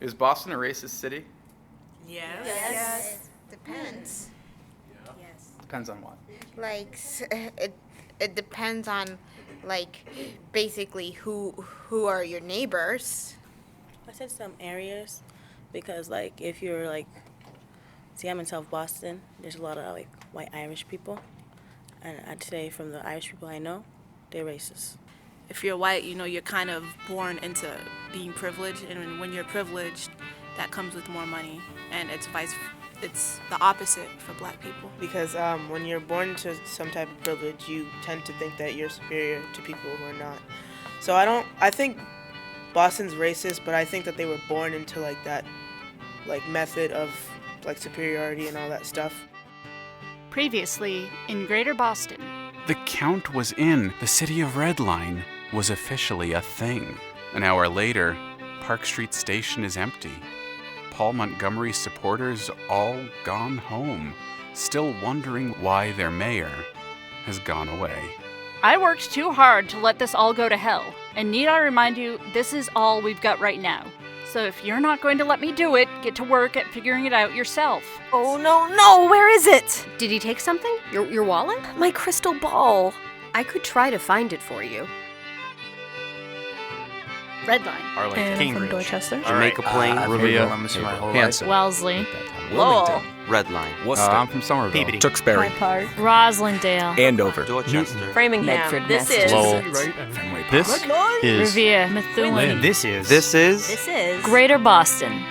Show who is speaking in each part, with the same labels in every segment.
Speaker 1: Is Boston a racist city?
Speaker 2: Yes. Depends.
Speaker 1: Yeah.
Speaker 2: Yes.
Speaker 1: Depends on what?
Speaker 2: Like, it depends on, like, basically who are your neighbors.
Speaker 3: I said some areas because, like, if you're, like, see, I'm in South Boston. There's a lot of, like, white Irish people. And I'd say from the Irish people I know, they're racist.
Speaker 4: If you're white, you're kind of born into being privileged. And when you're privileged, that comes with more money. And it's the opposite for black people.
Speaker 3: Because when you're born to some type of privilege, you tend to think that you're superior to people who are not. So I think Boston's racist, but I think that they were born into, like, that, like, method of, like, superiority and all that stuff.
Speaker 5: Previously, in Greater Boston.
Speaker 6: The count was in. The city of Redline was officially a thing. An hour later, Park Street Station is empty. Paul Montgomery's supporters all gone home, still wondering why their mayor has gone away.
Speaker 5: I worked too hard to let this all go to hell, and need I remind you, this is all we've got right now. So if you're not going to let me do it, get to work at figuring it out yourself.
Speaker 7: Oh, no, where is it?
Speaker 8: Did he take something? Your wallet?
Speaker 7: My crystal ball.
Speaker 8: I could try to find it for you.
Speaker 5: Redline.
Speaker 9: Arlington,
Speaker 7: Cambridge, from Dorchester,
Speaker 9: Jamaica Plain,
Speaker 1: Revere,
Speaker 9: Hanson,
Speaker 5: Wellesley.
Speaker 7: Lowell,
Speaker 9: Redline,
Speaker 1: Worcester. I'm from Somerville.
Speaker 9: Peabody,
Speaker 10: Tewksbury,
Speaker 7: Park,
Speaker 5: Roslindale.
Speaker 10: Andover,
Speaker 9: Dorchester,
Speaker 7: Framingham.
Speaker 8: Medford,
Speaker 7: This is
Speaker 9: Lowell.
Speaker 10: This is
Speaker 5: Revere. Methuen.
Speaker 9: This is
Speaker 5: Greater Boston.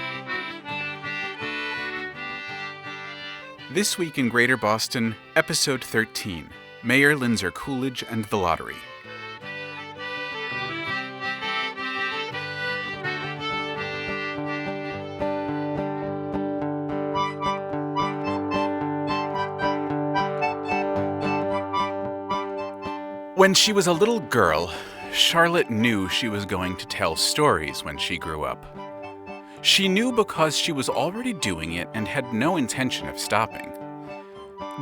Speaker 6: This week in Greater Boston, Episode 13, Mayor Linzer-Coolidge and the Lottery. When she was a little girl, Charlotte knew she was going to tell stories when she grew up. She knew because she was already doing it and had no intention of stopping.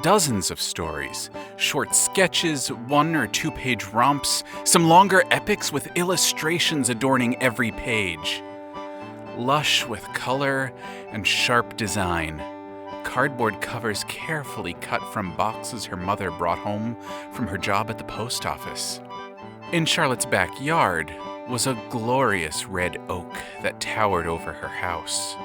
Speaker 6: Dozens of stories, short sketches, 1 or 2 page romps, some longer epics with illustrations adorning every page. Lush with color and sharp design. Cardboard covers carefully cut from boxes her mother brought home from her job at the post office. In Charlotte's backyard was a glorious red oak that towered over her house.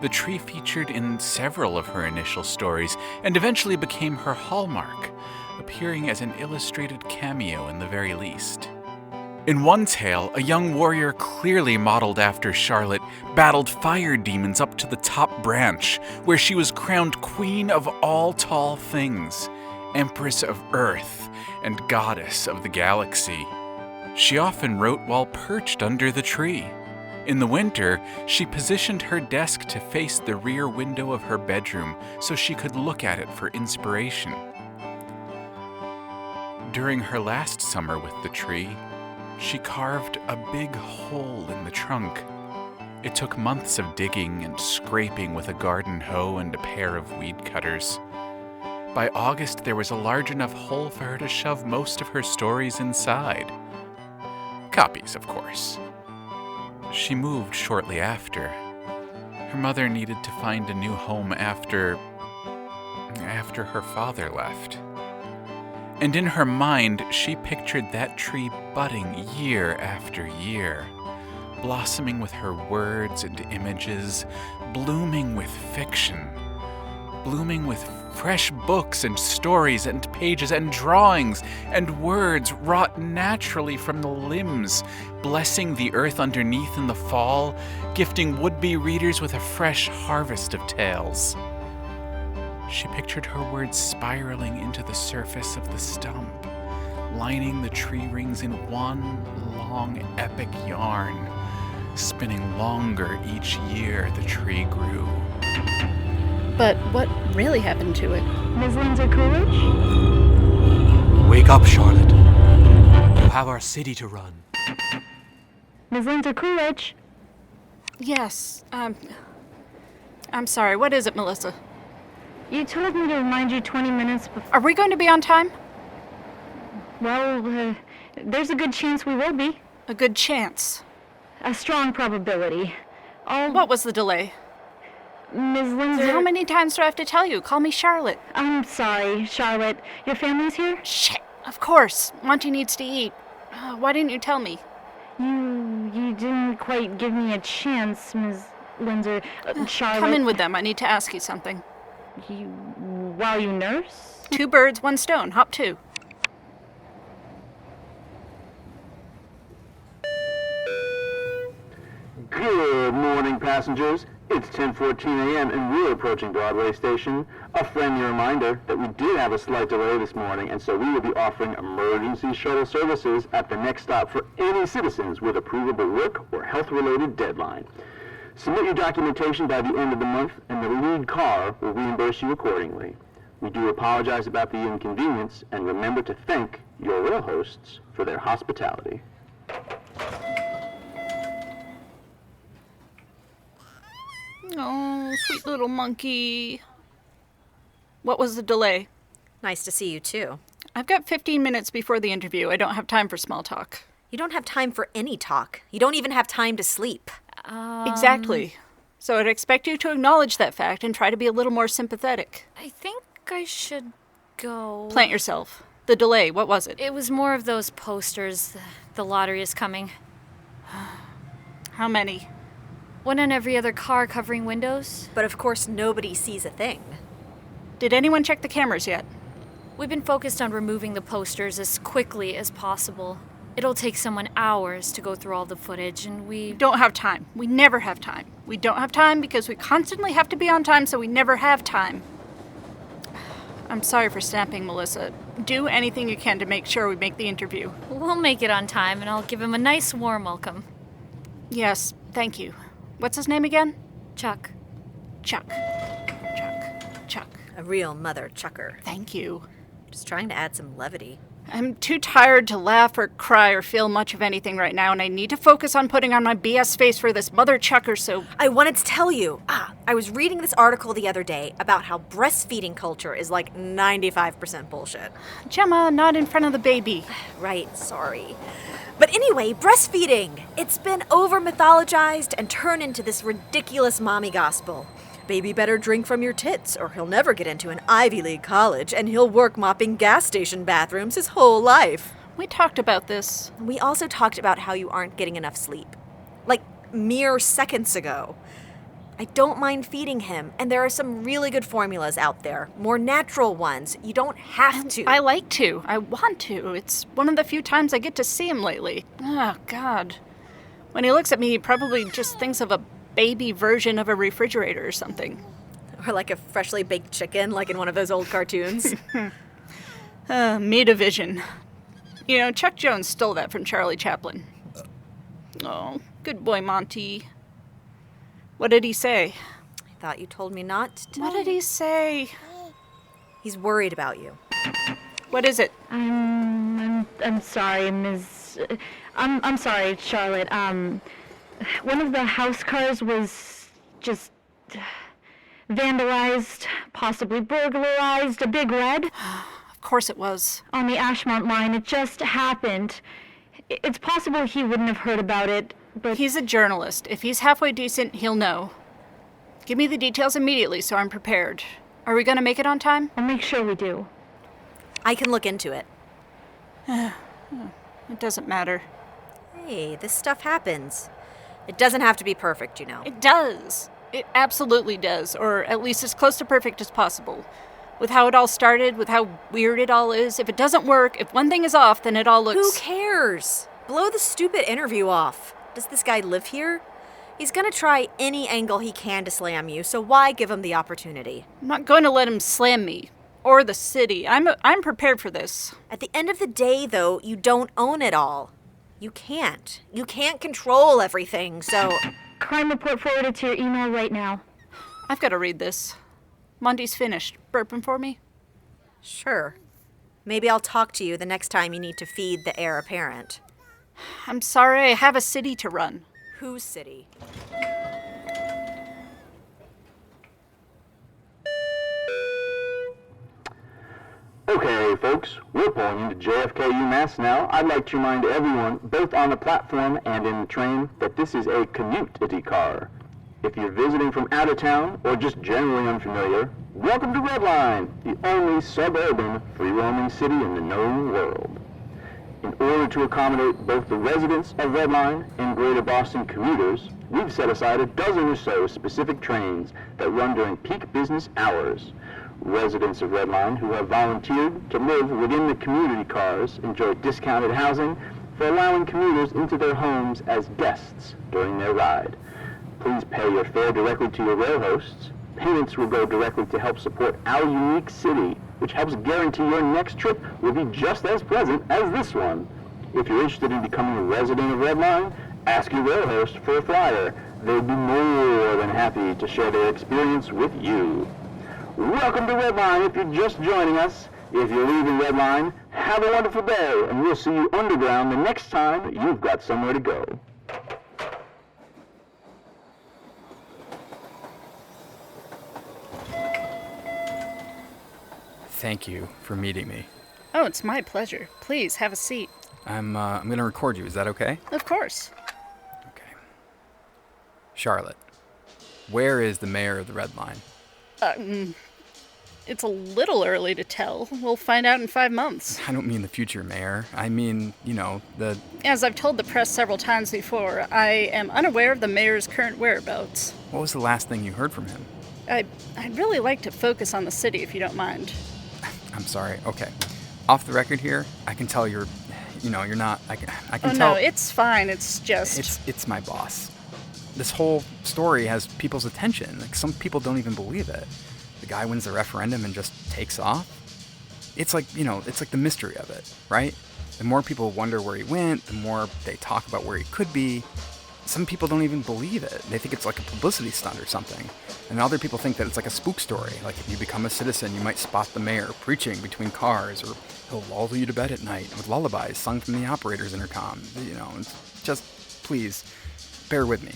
Speaker 6: The tree featured in several of her initial stories and eventually became her hallmark, appearing as an illustrated cameo in the very least. In one tale, a young warrior clearly modeled after Charlotte battled fire demons up to the top branch, where she was crowned queen of all tall things, empress of earth, and goddess of the galaxy. She often wrote while perched under the tree. In the winter, she positioned her desk to face the rear window of her bedroom so she could look at it for inspiration. During her last summer with the tree, she carved a big hole in the trunk. It took months of digging and scraping with a garden hoe and a pair of weed cutters. By August, there was a large enough hole for her to shove most of her stories inside. Copies, of course. She moved shortly after. Her mother needed to find a new home after her father left. And in her mind, she pictured that tree budding year after year, blossoming with her words and images, blooming with fiction, blooming with fresh books and stories and pages and drawings and words wrought naturally from the limbs, blessing the earth underneath in the fall, gifting would-be readers with a fresh harvest of tales. She pictured her words spiraling into the surface of the stump, lining the tree rings in one long epic yarn, spinning longer each year the tree grew.
Speaker 5: But what really happened to it?
Speaker 7: Ms. Linzer-Coolidge?
Speaker 10: Wake up, Charlotte. You have our city to run.
Speaker 7: Ms. Linzer-Coolidge?
Speaker 5: Yes, I'm sorry, what is it, Melissa?
Speaker 7: You told me to remind you 20 minutes before.
Speaker 5: Are we going to be on time?
Speaker 7: Well, there's a good chance we will be.
Speaker 5: A good chance.
Speaker 7: A strong probability.
Speaker 5: What was the delay?
Speaker 7: Ms. Linzer...
Speaker 5: How many times do I have to tell you? Call me Charlotte.
Speaker 7: I'm sorry, Charlotte. Your family's here?
Speaker 5: Shit. Of course. Monty needs to eat. Why didn't you tell me?
Speaker 7: You didn't quite give me a chance, Ms. Linzer. Charlotte...
Speaker 5: Come in with them. I need to ask you something.
Speaker 7: While you nurse?
Speaker 5: 2 birds, 1 stone. Hop 2.
Speaker 11: Good morning, passengers. It's 10:14 a.m. and we're approaching Broadway Station. A friendly reminder that we did have a slight delay this morning, and so we will be offering emergency shuttle services at the next stop for any citizens with a provable work or health-related deadline. Submit your documentation by the end of the month, and the lead car will reimburse you accordingly. We do apologize about the inconvenience, and remember to thank your rail hosts for their hospitality.
Speaker 5: Oh, sweet little monkey. What was the delay?
Speaker 8: Nice to see you, too.
Speaker 5: I've got 15 minutes before the interview. I don't have time for small talk.
Speaker 8: You don't have time for any talk. You don't even have time to sleep.
Speaker 5: Exactly. So I'd expect you to acknowledge that fact and try to be a little more sympathetic.
Speaker 12: I think I should go.
Speaker 5: Plant yourself. The delay, what was it?
Speaker 12: It was more of those posters. The lottery is coming.
Speaker 5: How many?
Speaker 12: 1 on every other car covering windows.
Speaker 8: But of course nobody sees a thing.
Speaker 5: Did anyone check the cameras yet?
Speaker 12: We've been focused on removing the posters as quickly as possible. It'll take someone hours to go through all the footage, and we
Speaker 5: don't have time. We never have time. We don't have time because we constantly have to be on time, so we never have time. I'm sorry for snapping, Melissa. Do anything you can to make sure we make the interview.
Speaker 12: We'll make it on time, and I'll give him a nice warm welcome.
Speaker 5: Yes, thank you. What's his name again?
Speaker 12: Chuck.
Speaker 5: Chuck.
Speaker 8: A real mother chucker.
Speaker 5: Thank you.
Speaker 8: Just trying to add some levity.
Speaker 5: I'm too tired to laugh or cry or feel much of anything right now, and I need to focus on putting on my BS face for this mother chucker, so...
Speaker 8: I wanted to tell you. I was reading this article the other day about how breastfeeding culture is like 95% bullshit.
Speaker 5: Gemma, not in front of the baby.
Speaker 8: Right, sorry. But anyway, breastfeeding. It's been over-mythologized and turned into this ridiculous mommy gospel. Baby better drink from your tits, or he'll never get into an Ivy League college, and he'll work mopping gas station bathrooms his whole life.
Speaker 5: We talked about this.
Speaker 8: We also talked about how you aren't getting enough sleep. Like, mere seconds ago. I don't mind feeding him, and there are some really good formulas out there. More natural ones. You don't have to.
Speaker 5: I like to. I want to. It's one of the few times I get to see him lately. Oh, God. When he looks at me, he probably just thinks of a baby version of a refrigerator or something.
Speaker 8: Or like a freshly baked chicken, like in one of those old cartoons.
Speaker 5: Metavision. You know, Chuck Jones stole that from Charlie Chaplin. Oh, good boy, Monty. What did he say?
Speaker 8: I thought you told me not to tell.
Speaker 5: What did he say?
Speaker 8: He's worried about you.
Speaker 5: What is it?
Speaker 7: I'm sorry, Ms. I'm sorry, Charlotte. One of the house cars was just vandalized, possibly burglarized, a big red.
Speaker 5: Of course it was.
Speaker 7: On the Ashmont line, it just happened. It's possible he wouldn't have heard about it, but...
Speaker 5: He's a journalist. If he's halfway decent, he'll know. Give me the details immediately so I'm prepared. Are we going to make it on time?
Speaker 7: I'll make sure we do.
Speaker 8: I can look into it.
Speaker 5: It doesn't matter.
Speaker 8: Hey, this stuff happens. It doesn't have to be perfect, you know.
Speaker 5: It does. It absolutely does, or at least as close to perfect as possible. With how it all started, with how weird it all is, if it doesn't work, if one thing is off, then it all looks...
Speaker 8: Who cares? Blow the stupid interview off. Does this guy live here? He's gonna try any angle he can to slam you, so why give him the opportunity?
Speaker 5: I'm not going to let him slam me. Or the city. I'm prepared for this.
Speaker 8: At the end of the day, though, you don't own it all. You can't. You can't control everything, so...
Speaker 7: Crime report forwarded to your email right now.
Speaker 5: I've got to read this. Monty's finished. Burping for me?
Speaker 8: Sure. Maybe I'll talk to you the next time you need to feed the heir apparent.
Speaker 5: I'm sorry, I have a city to run.
Speaker 8: Whose city?
Speaker 11: Okay, folks, we're pulling into JFK UMass now. I'd like to remind everyone, both on the platform and in the train, that this is a commute-ity car. If you're visiting from out of town or just generally unfamiliar, welcome to Red Line, the only suburban, free-roaming city in the known world. In order to accommodate both the residents of Red Line and Greater Boston commuters, we've set aside a dozen or so specific trains that run during peak business hours. Residents of Red Line who have volunteered to live within the community cars enjoy discounted housing for allowing commuters into their homes as guests during their ride. Please pay your fare directly to your rail hosts. Payments will go directly to help support our unique city, which helps guarantee your next trip will be just as pleasant as this one. If you're interested in becoming a resident of Red Line, ask your rail host for a flyer. They'd be more than happy to share their experience with you. Welcome to Red Line if you're just joining us. If you're leaving Red Line, have a wonderful day, and we'll see you underground the next time you've got somewhere to go.
Speaker 1: Thank you for meeting me.
Speaker 5: Oh, it's my pleasure. Please, have a seat.
Speaker 1: I'm going to record you. Is that okay?
Speaker 5: Of course.
Speaker 1: Okay. Charlotte, where is the mayor of the Red Line?
Speaker 5: It's a little early to tell. We'll find out in 5 months.
Speaker 1: I don't mean the future mayor. I mean, the...
Speaker 5: As I've told the press several times before, I am unaware of the mayor's current whereabouts.
Speaker 1: What was the last thing you heard from him?
Speaker 5: I'd really like to focus on the city, if you don't mind.
Speaker 1: I'm sorry. Okay. Off the record here, I can tell you're not... I can
Speaker 5: Oh,
Speaker 1: tell...
Speaker 5: no, it's fine. It's just...
Speaker 1: It's my boss. This whole story has people's attention. Like, some people don't even believe it. The guy wins the referendum and just takes off. It's like, it's like the mystery of it, right? The more people wonder where he went, the more they talk about where he could be. Some people don't even believe it. They think it's like a publicity stunt or something. And other people think that it's like a spook story. Like, if you become a citizen, you might spot the mayor preaching between cars, or he'll lull you to bed at night with lullabies sung from the operator's intercom. Just please, bear with me.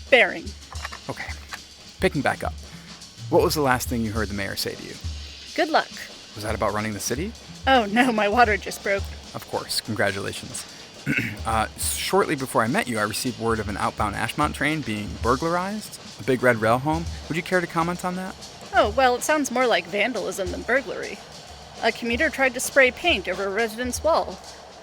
Speaker 5: Bearing.
Speaker 1: Okay. Picking back up. What was the last thing you heard the mayor say to you?
Speaker 5: Good luck.
Speaker 1: Was that about running the city?
Speaker 5: Oh, no, my water just broke.
Speaker 1: Of course. Congratulations. Shortly before I met you, I received word of an outbound Ashmont train being burglarized. A big red rail home. Would you care to comment on that?
Speaker 5: Oh, well, it sounds more like vandalism than burglary. A commuter tried to spray paint over a resident's wall.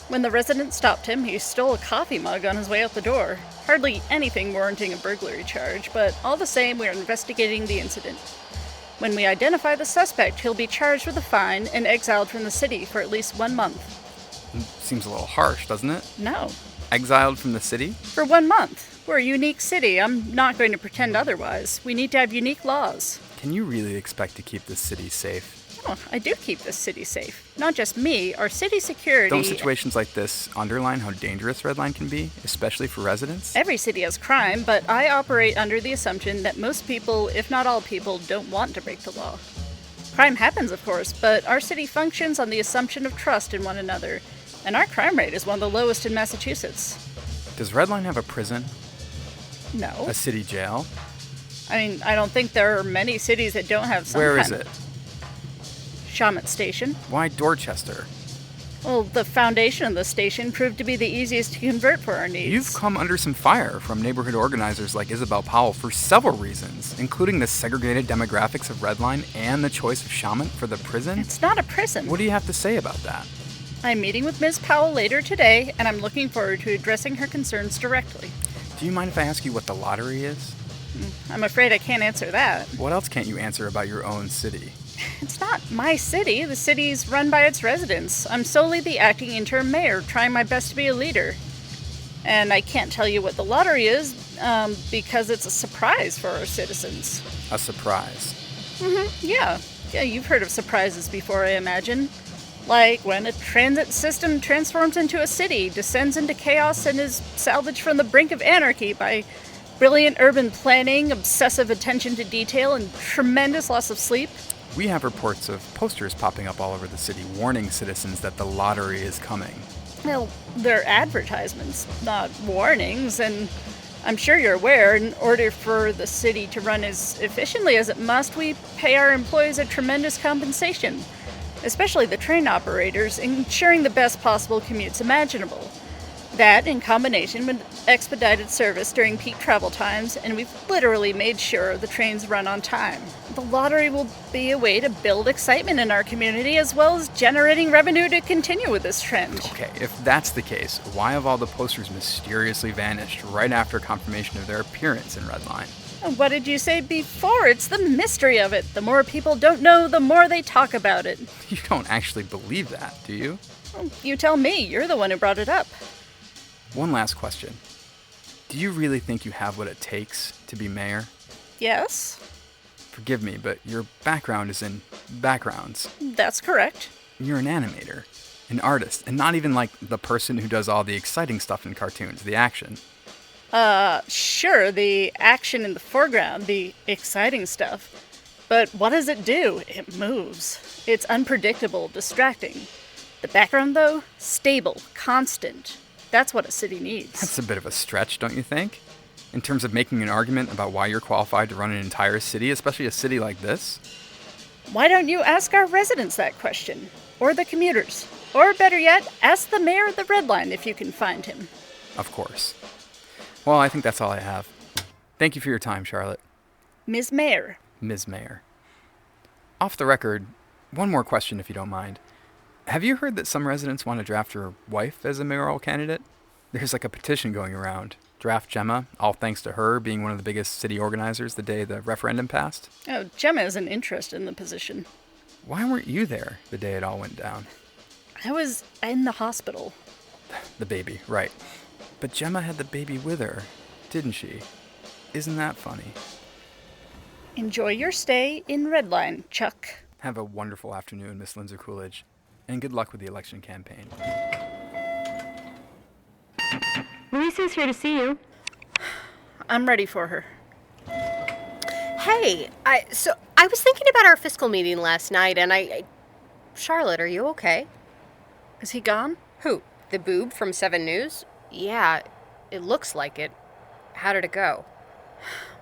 Speaker 5: When the resident stopped him, he stole a coffee mug on his way out the door. Hardly anything warranting a burglary charge, but all the same, we are investigating the incident. When we identify the suspect, he'll be charged with a fine and exiled from the city for at least 1 month.
Speaker 1: Seems a little harsh, doesn't it?
Speaker 5: No.
Speaker 1: Exiled from the city?
Speaker 5: For 1 month. We're a unique city. I'm not going to pretend otherwise. We need to have unique laws.
Speaker 1: Can you really expect to keep this city safe?
Speaker 5: Oh, I do keep this city safe. Not just me, our city security...
Speaker 1: Don't situations like this underline how dangerous Red Line can be, especially for residents?
Speaker 5: Every city has crime, but I operate under the assumption that most people, if not all people, don't want to break the law. Crime happens, of course, but our city functions on the assumption of trust in one another, and our crime rate is one of the lowest in Massachusetts.
Speaker 1: Does Red Line have a prison?
Speaker 5: No.
Speaker 1: A city jail?
Speaker 5: I mean, I don't think there are many cities that don't have some
Speaker 1: Where
Speaker 5: kind
Speaker 1: is it?
Speaker 5: Shawmut Station.
Speaker 1: Why Dorchester?
Speaker 5: Well, the foundation of the station proved to be the easiest to convert for our needs.
Speaker 1: You've come under some fire from neighborhood organizers like Isabelle Powell for several reasons, including the segregated demographics of Red Line and the choice of Shawmut for the prison.
Speaker 5: It's not a prison.
Speaker 1: What do you have to say about that?
Speaker 5: I'm meeting with Ms. Powell later today, and I'm looking forward to addressing her concerns directly.
Speaker 1: Do you mind if I ask you what the lottery is?
Speaker 5: I'm afraid I can't answer that.
Speaker 1: What else can't you answer about your own city?
Speaker 5: It's not my city. The city's run by its residents. I'm solely the acting interim mayor, trying my best to be a leader. And I can't tell you what the lottery is, because it's a surprise for our citizens.
Speaker 1: A surprise?
Speaker 5: Yeah, you've heard of surprises before, I imagine. Like when a transit system transforms into a city, descends into chaos, and is salvaged from the brink of anarchy by brilliant urban planning, obsessive attention to detail, and tremendous loss of sleep.
Speaker 1: We have reports of posters popping up all over the city warning citizens that the lottery is coming.
Speaker 5: Well, they're advertisements, not warnings, and I'm sure you're aware, in order for the city to run as efficiently as it must, we pay our employees a tremendous compensation, especially the train operators, ensuring the best possible commutes imaginable. That, in combination with expedited service during peak travel times, and we've literally made sure the trains run on time. The lottery will be a way to build excitement in our community, as well as generating revenue to continue with this trend.
Speaker 1: Okay, if that's the case, why have all the posters mysteriously vanished right after confirmation of their appearance in Redline?
Speaker 5: What did you say before? It's the mystery of it. The more people don't know, the more they talk about it.
Speaker 1: You don't actually believe that, do you?
Speaker 5: Well, you tell me. You're the one who brought it up.
Speaker 1: One last question. Do you really think you have what it takes to be mayor?
Speaker 5: Yes.
Speaker 1: Forgive me, but your background is in backgrounds.
Speaker 5: That's correct.
Speaker 1: You're an animator, an artist, and not even like the person who does all the exciting stuff in cartoons, the action.
Speaker 5: Sure, the action in the foreground, the exciting stuff. But what does it do? It moves. It's unpredictable, distracting. The background, though, stable, constant. That's what a city needs.
Speaker 1: That's a bit of a stretch, don't you think? In terms of making an argument about why you're qualified to run an entire city, especially a city like this?
Speaker 5: Why don't you ask our residents that question? Or the commuters? Or better yet, ask the mayor of the Red Line if you can find him.
Speaker 1: Of course. Well, I think that's all I have. Thank you for your time, Charlotte.
Speaker 5: Ms. Mayor.
Speaker 1: Ms. Mayor. Off the record, one more question if you don't mind. Have you heard that some residents want to draft your wife as a mayoral candidate? There's like a petition going around. Draft Gemma, all thanks to her being one of the biggest city organizers the day the referendum passed.
Speaker 5: Oh, Gemma isn't interested in the position.
Speaker 1: Why weren't you there the day it all went down?
Speaker 5: I was in the hospital.
Speaker 1: The baby, right. But Gemma had the baby with her, didn't she? Isn't that funny?
Speaker 5: Enjoy your stay in Redline, Chuck.
Speaker 1: Have a wonderful afternoon, Miss Linzer-Coolidge. And good luck with the election campaign.
Speaker 7: Louisa's here to see you.
Speaker 5: I'm ready for her.
Speaker 13: Hey, I was thinking about our fiscal meeting last night, and Charlotte, are you okay?
Speaker 5: Is he gone?
Speaker 13: Who? The boob from 7 News? Yeah, it looks like it. How did it go?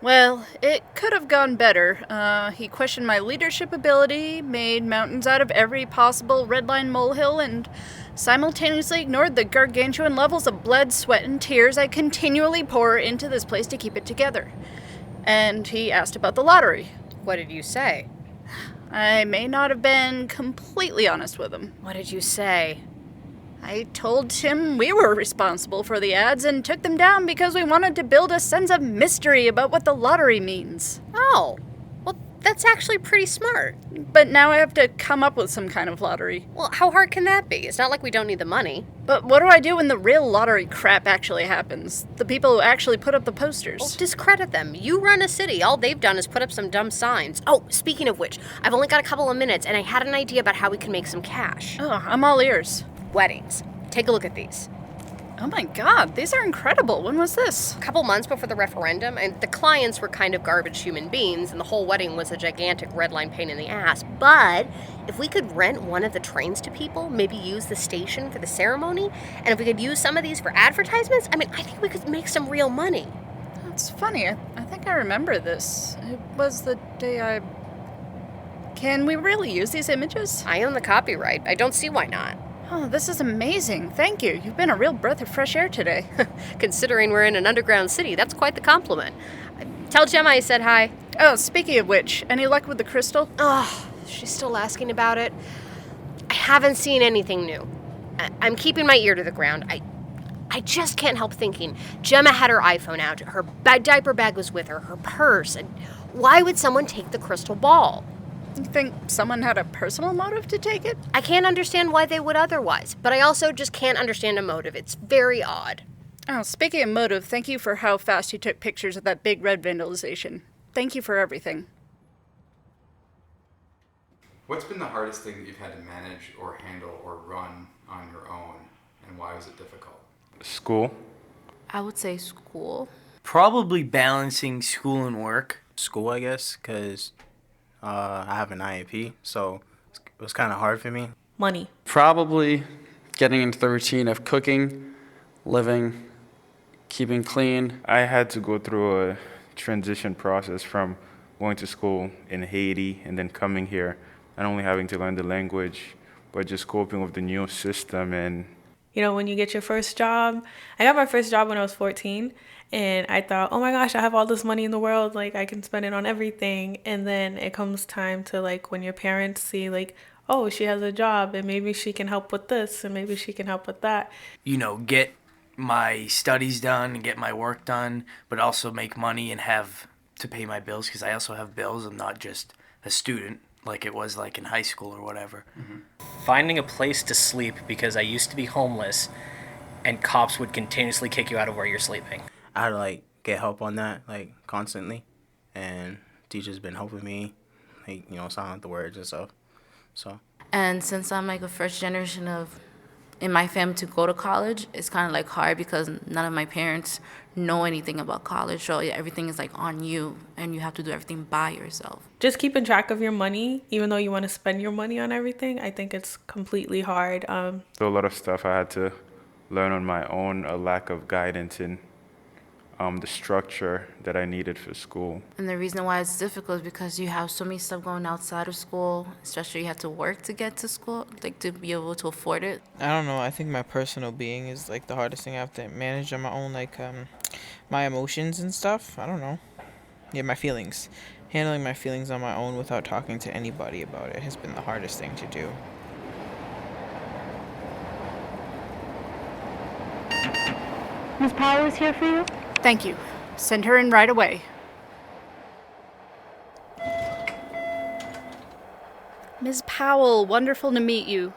Speaker 5: Well, it could have gone better. He questioned my leadership ability, made mountains out of every possible redline molehill, and simultaneously ignored the gargantuan levels of blood, sweat, and tears I continually pour into this place to keep it together. And he asked about the lottery.
Speaker 13: What did you say?
Speaker 5: I may not have been completely honest with him.
Speaker 13: What did you say?
Speaker 5: I told him we were responsible for the ads and took them down because we wanted to build a sense of mystery about what the lottery means.
Speaker 13: Oh, well, that's actually pretty smart.
Speaker 5: But now I have to come up with some kind of lottery.
Speaker 13: Well, how hard can that be? It's not like we don't need the money.
Speaker 5: But what do I do when the real lottery crap actually happens? The people who actually put up the posters.
Speaker 13: Well, discredit them. You run a city. All they've done is put up some dumb signs. Oh, speaking of which, I've only got a couple of minutes, and I had an idea about how we can make some cash.
Speaker 5: Oh, I'm all ears.
Speaker 13: Weddings. Take a look at these.
Speaker 5: Oh my god, these are incredible. When was this?
Speaker 13: A couple months before the referendum, and the clients were kind of garbage human beings, and the whole wedding was a gigantic red line pain in the ass. But if we could rent one of the trains to people, maybe use the station for the ceremony, and if we could use some of these for advertisements, I think we could make some real money.
Speaker 5: That's funny. I think I remember this. It was the day Can we really use these images?
Speaker 13: I own the copyright. I don't see why not.
Speaker 5: Oh, this is amazing. Thank you. You've been a real breath of fresh air today.
Speaker 13: Considering we're in an underground city, that's quite the compliment. Tell Gemma I said hi.
Speaker 5: Oh, speaking of which, any luck with the crystal?
Speaker 13: Oh, she's still asking about it. I haven't seen anything new. I'm keeping my ear to the ground. I just can't help thinking. Gemma had her iPhone out. Her diaper bag was with her purse. And why would someone take the crystal ball?
Speaker 5: You think someone had a personal motive to take it?
Speaker 13: I can't understand why they would otherwise, but I also just can't understand a motive. It's very odd.
Speaker 5: Oh, speaking of motive, thank you for how fast you took pictures of that big red vandalization. Thank you for everything.
Speaker 1: What's been the hardest thing that you've had to manage or handle or run on your own, and why was it difficult?
Speaker 14: School.
Speaker 15: I would say school.
Speaker 16: Probably balancing school and work. School, I guess, because I have an IEP, so it was kind of hard for me.
Speaker 15: Money.
Speaker 17: Probably getting into the routine of cooking, living, keeping clean.
Speaker 14: I had to go through a transition process from going to school in Haiti and then coming here, not only having to learn the language, but just coping with the new system. And
Speaker 18: when you get your first job. I got my first job when I was 14, and I thought, oh my gosh, I have all this money in the world, like I can spend it on everything. And then it comes time to like when your parents see like, oh, she has a job and maybe she can help with this and maybe she can help with that.
Speaker 19: Get my studies done and get my work done, but also make money and have to pay my bills, because I also have bills. I'm not just a student like it was like in high school or whatever.
Speaker 20: Finding a place to sleep, because I used to be homeless and cops would continuously kick you out of where you're sleeping.
Speaker 16: I had to like get help on that like constantly, and teachers been helping me, like sound out the words and stuff. So.
Speaker 15: And since I'm like a first generation in my family to go to college, it's kind of like hard because none of my parents know anything about college. So everything is like on you, and you have to do everything by yourself.
Speaker 18: Just keeping track of your money, even though you want to spend your money on everything, I think it's completely hard.
Speaker 14: So a lot of stuff I had to learn on my own, a lack of guidance in the structure that I needed for school.
Speaker 15: And the reason why it's difficult is because you have so many stuff going outside of school, especially you have to work to get to school, like to be able to afford it.
Speaker 21: I don't know, I think my personal being is like the hardest thing I have to manage on my own, like my emotions and stuff. I don't know. Yeah, my feelings. Handling my feelings on my own without talking to anybody about it has been the hardest thing to do.
Speaker 7: Miss Powell is here for you?
Speaker 5: Thank you. Send her in right away. Ms. Powell, wonderful to meet you.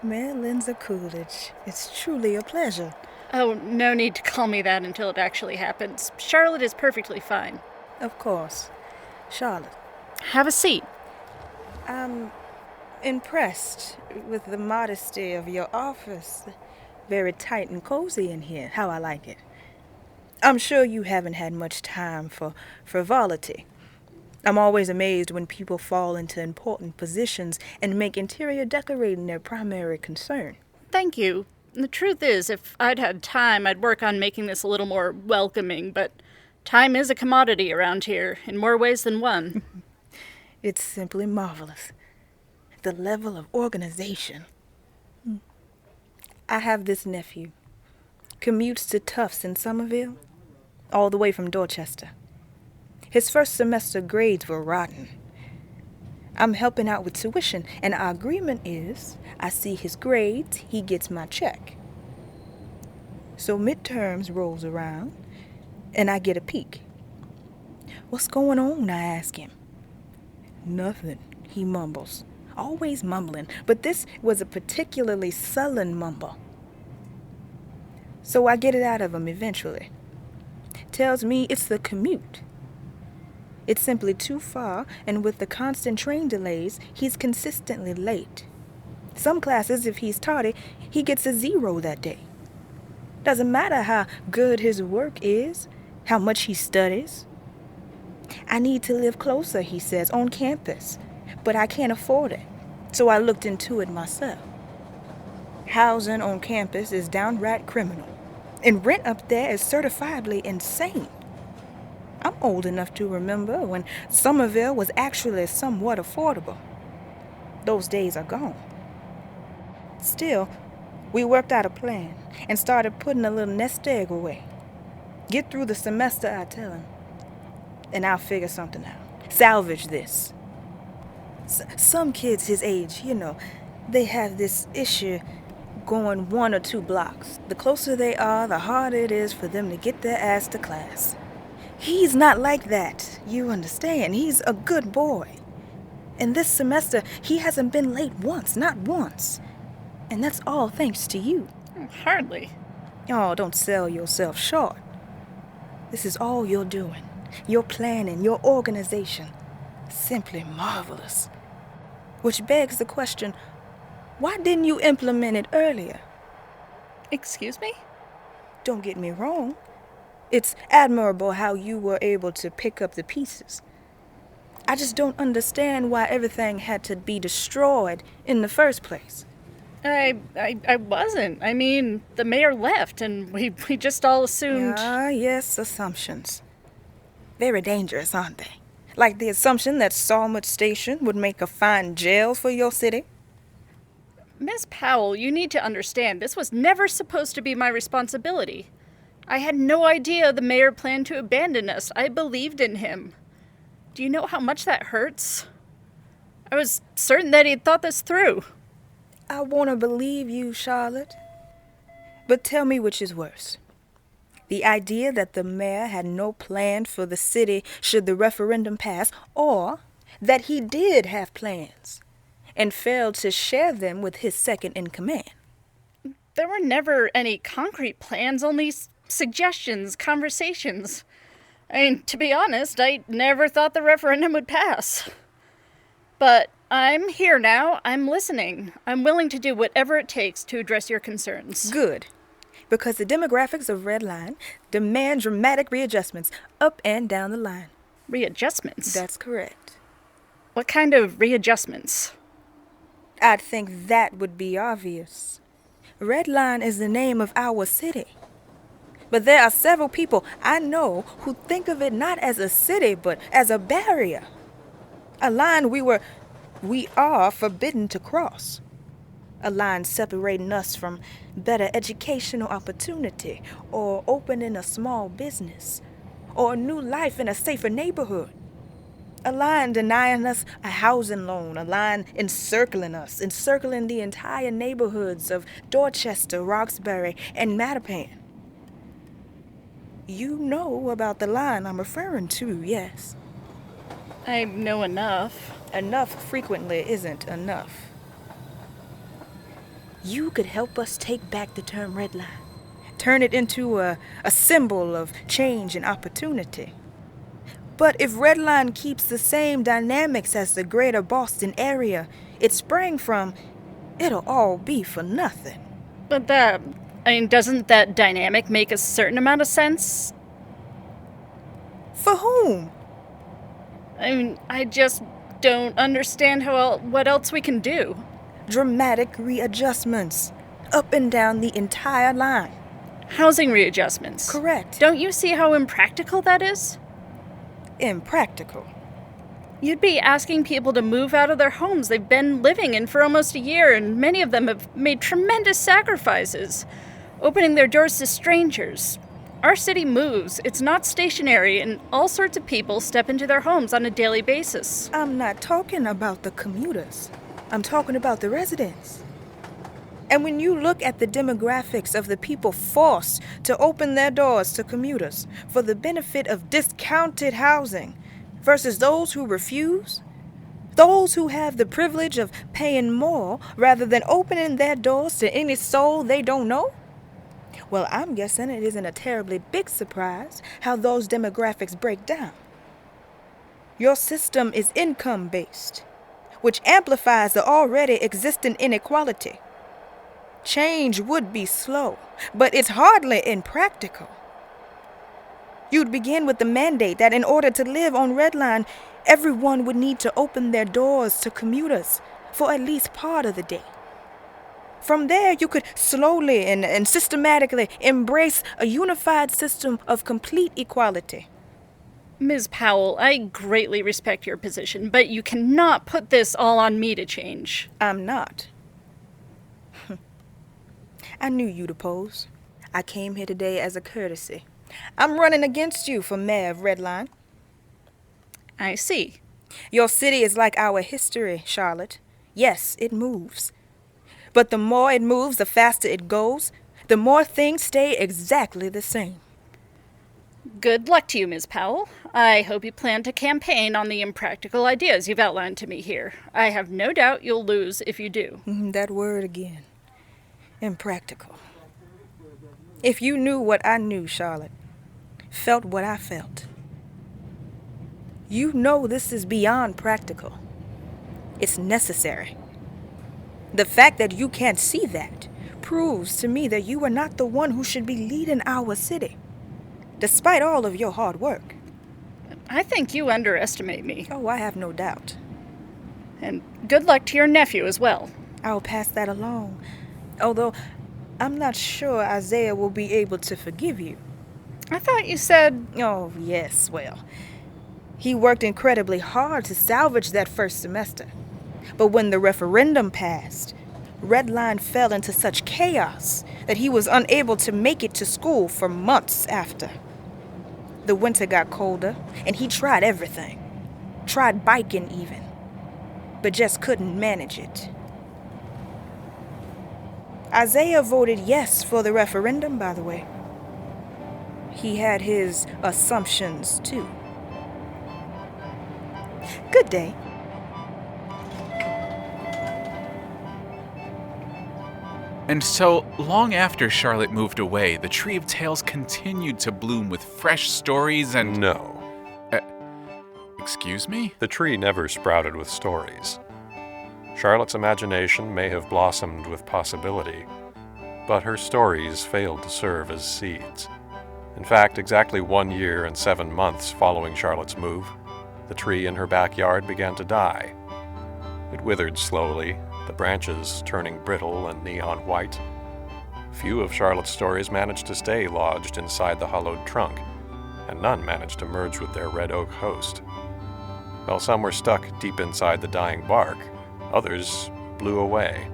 Speaker 22: Mayor Linzer-Coolidge, it's truly a pleasure.
Speaker 5: Oh, no need to call me that until it actually happens. Charlotte is perfectly fine.
Speaker 22: Of course. Charlotte.
Speaker 5: Have a seat.
Speaker 22: I'm impressed with the modesty of your office. Very tight and cozy in here, how I like it. I'm sure you haven't had much time for frivolity. I'm always amazed when people fall into important positions and make interior decorating their primary concern.
Speaker 5: Thank you. The truth is, if I'd had time, I'd work on making this a little more welcoming, but time is a commodity around here, in more ways than one.
Speaker 22: It's simply marvelous. The level of organization. I have this nephew. Commutes to Tufts in Somerville, all the way from Dorchester. His first semester grades were rotten. I'm helping out with tuition, and our agreement is I see his grades, he gets my check. So midterms rolls around, and I get a peek. What's going on, I ask him. Nothing, he mumbles. Always mumbling, but this was a particularly sullen mumble. So I get it out of him eventually. Tells me it's the commute. It's simply too far, and with the constant train delays, he's consistently late. Some classes, if he's tardy, he gets a 0 that day. Doesn't matter how good his work is, how much he studies. I need to live closer, he says, on campus, but I can't afford it, so I looked into it myself. Housing on campus is downright criminal, and rent up there is certifiably insane. I'm old enough to remember when Somerville was actually somewhat affordable. Those days are gone. Still, we worked out a plan and started putting a little nest egg away. Get through the semester, I tell him, and I'll figure something out. Salvage this. Some kids his age, they have this issue going 1 or 2 blocks. The closer they are, the harder it is for them to get their ass to class. He's not like that, you understand. He's a good boy. And this semester, he hasn't been late once, not once. And that's all thanks to you.
Speaker 5: Hardly.
Speaker 22: Oh, don't sell yourself short. This is all you're doing. Your planning, your organization. Simply marvelous. Which begs the question, why didn't you implement it earlier?
Speaker 5: Excuse me?
Speaker 22: Don't get me wrong. It's admirable how you were able to pick up the pieces. I just don't understand why everything had to be destroyed in the first place.
Speaker 5: I wasn't. I mean, the mayor left, and we just all assumed...
Speaker 22: Yes, assumptions. Very dangerous, aren't they? Like the assumption that Salmwood Station would make a fine jail for your city.
Speaker 5: Miss Powell, you need to understand, this was never supposed to be my responsibility. I had no idea the mayor planned to abandon us. I believed in him. Do you know how much that hurts? I was certain that he'd thought this through.
Speaker 22: I want to believe you, Charlotte. But tell me which is worse. The idea that the mayor had no plan for the city should the referendum pass, or that he did have plans and failed to share them with his second in command.
Speaker 5: There were never any concrete plans, only suggestions, conversations. I mean, to be honest, I never thought the referendum would pass. But I'm here now. I'm listening. I'm willing to do whatever it takes to address your concerns.
Speaker 22: Good. Because the demographics of Red Line demand dramatic readjustments up and down the line.
Speaker 5: Readjustments?
Speaker 22: That's correct.
Speaker 5: What kind of readjustments?
Speaker 22: I'd think that would be obvious. Red Line is the name of our city. But there are several people I know who think of it not as a city, but as a barrier. A line we are forbidden to cross. A line separating us from better educational opportunity, or opening a small business, or a new life in a safer neighborhood. A line denying us a housing loan, a line encircling us, encircling the entire neighborhoods of Dorchester, Roxbury, and Mattapan. You know about the line I'm referring to, yes?
Speaker 5: I know enough.
Speaker 22: Enough frequently isn't enough. You could help us take back the term Red Line. Turn it into a symbol of change and opportunity. But if Red Line keeps the same dynamics as the greater Boston area it sprang from, it'll all be for nothing.
Speaker 5: But doesn't that dynamic make a certain amount of sense?
Speaker 22: For whom?
Speaker 5: I just don't understand what else we can do.
Speaker 22: Dramatic readjustments, up and down the entire line.
Speaker 5: Housing readjustments.
Speaker 22: Correct.
Speaker 5: Don't you see how impractical that is?
Speaker 22: Impractical?
Speaker 5: You'd be asking people to move out of their homes they've been living in for almost a year, and many of them have made tremendous sacrifices, opening their doors to strangers. Our city moves. It's not stationary, and all sorts of people step into their homes on a daily basis.
Speaker 22: I'm not talking about the commuters. I'm talking about the residents. And when you look at the demographics of the people forced to open their doors to commuters for the benefit of discounted housing versus those who refuse, those who have the privilege of paying more rather than opening their doors to any soul they don't know, well, I'm guessing it isn't a terribly big surprise how those demographics break down. Your system is income-based, which amplifies the already existing inequality. Change would be slow, but it's hardly impractical. You'd begin with the mandate that in order to live on Red Line, everyone would need to open their doors to commuters for at least part of the day. From there, you could slowly and systematically embrace a unified system of complete equality.
Speaker 5: Ms. Powell, I greatly respect your position, but you cannot put this all on me to change.
Speaker 22: I'm not. I knew you'd oppose. I came here today as a courtesy. I'm running against you for mayor of Red Line.
Speaker 5: I see.
Speaker 22: Your city is like our history, Charlotte. Yes, it moves. But the more it moves, the faster it goes, the more things stay exactly the same.
Speaker 5: Good luck to you, Ms. Powell. I hope you plan to campaign on the impractical ideas you've outlined to me here. I have no doubt you'll lose if you do.
Speaker 22: That word again. Impractical. If you knew what I knew, Charlotte, felt what I felt, you know this is beyond practical. It's necessary. The fact that you can't see that proves to me that you are not the one who should be leading our city, despite all of your hard work.
Speaker 5: I think you underestimate me.
Speaker 22: Oh, I have no doubt.
Speaker 5: And good luck to your nephew as well.
Speaker 22: I'll pass that along. Although, I'm not sure Isaiah will be able to forgive you.
Speaker 5: I thought you said...
Speaker 22: Oh, yes, well. He worked incredibly hard to salvage that first semester. But when the referendum passed, Redline fell into such chaos that he was unable to make it to school for months after. The winter got colder, and he tried everything. Tried biking even, but just couldn't manage it. Isaiah voted yes for the referendum, by the way. He had his assumptions, too. Good day.
Speaker 6: And so, long after Charlotte moved away, the Tree of Tales continued to bloom with fresh stories and...
Speaker 2: No.
Speaker 6: Excuse me?
Speaker 2: The tree never sprouted with stories. Charlotte's imagination may have blossomed with possibility, but her stories failed to serve as seeds. In fact, exactly 1 year and 7 months following Charlotte's move, the tree in her backyard began to die. It withered slowly, the branches turning brittle and neon white. Few of Charlotte's stories managed to stay lodged inside the hollowed trunk, and none managed to merge with their red oak host. While some were stuck deep inside the dying bark, others blew away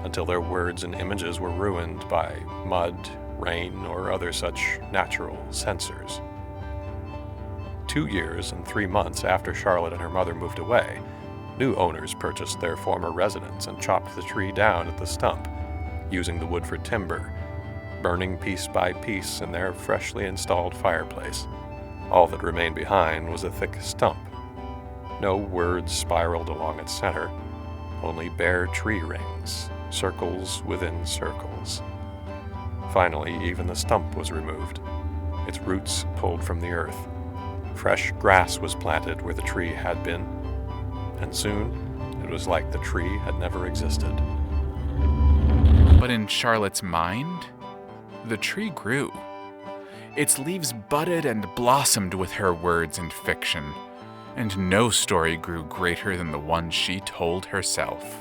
Speaker 2: until their words and images were ruined by mud, rain, or other such natural censors. 2 years and 3 months after Charlotte and her mother moved away, new owners purchased their former residence and chopped the tree down at the stump, using the wood for timber, burning piece by piece in their freshly installed fireplace. All that remained behind was a thick stump. No words spiraled along its center, only bare tree rings, circles within circles. Finally, even the stump was removed, its roots pulled from the earth. Fresh grass was planted where the tree had been, and soon it was like the tree had never existed.
Speaker 6: But in Charlotte's mind, the tree grew. Its leaves budded and blossomed with her words and fiction, and no story grew greater than the one she told herself.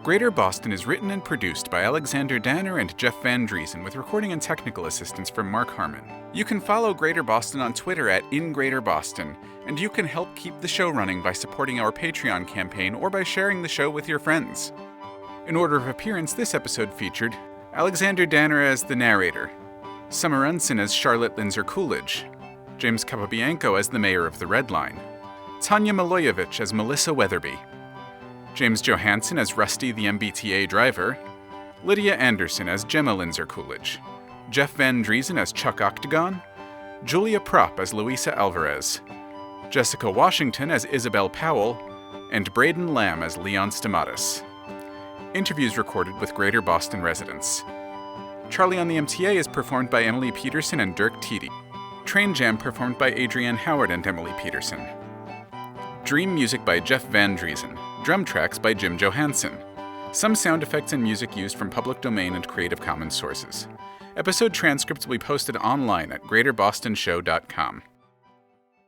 Speaker 6: Greater Boston is written and produced by Alexander Danner and Jeff Van Dreason, with recording and technical assistance from Marc Harmon. You can follow Greater Boston on Twitter at @InGreaterBoston, and you can help keep the show running by supporting our Patreon campaign or by sharing the show with your friends. In order of appearance, this episode featured Alexander Danner as the narrator, Summer Unsinn as Charlotte Linzer-Coolidge, James Capobianco as the mayor of the Red Line, Tanja Milojevic as Melissa Weatherbee, James Johanson as Rusty the MBTA driver, Lydia Anderson as Gemma Linzer-Coolidge, Jeff Van Dreason as Chuck Octagon, Julia Propp as Louisa Alvarez, Jessica Washington as Isabelle Powell, and Braden Lamb as Leon Stamatis. Interviews recorded with Greater Boston residents. Charlie on the MTA is performed by Emily Peterson and Dirk Tiede. Train Jam performed by Adrienne Howard and Emily Peterson. Dream music by Jeff Van Dreason. Drum tracks by Jim Johanson. Some sound effects and music used from public domain and Creative Commons sources. Episode transcripts will be posted online at greaterbostonshow.com.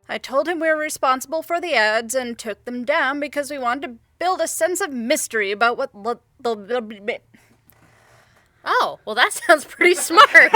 Speaker 5: I told him we were responsible for the ads and took them down because we wanted to build a sense of mystery about what
Speaker 13: Oh, well that sounds pretty smart.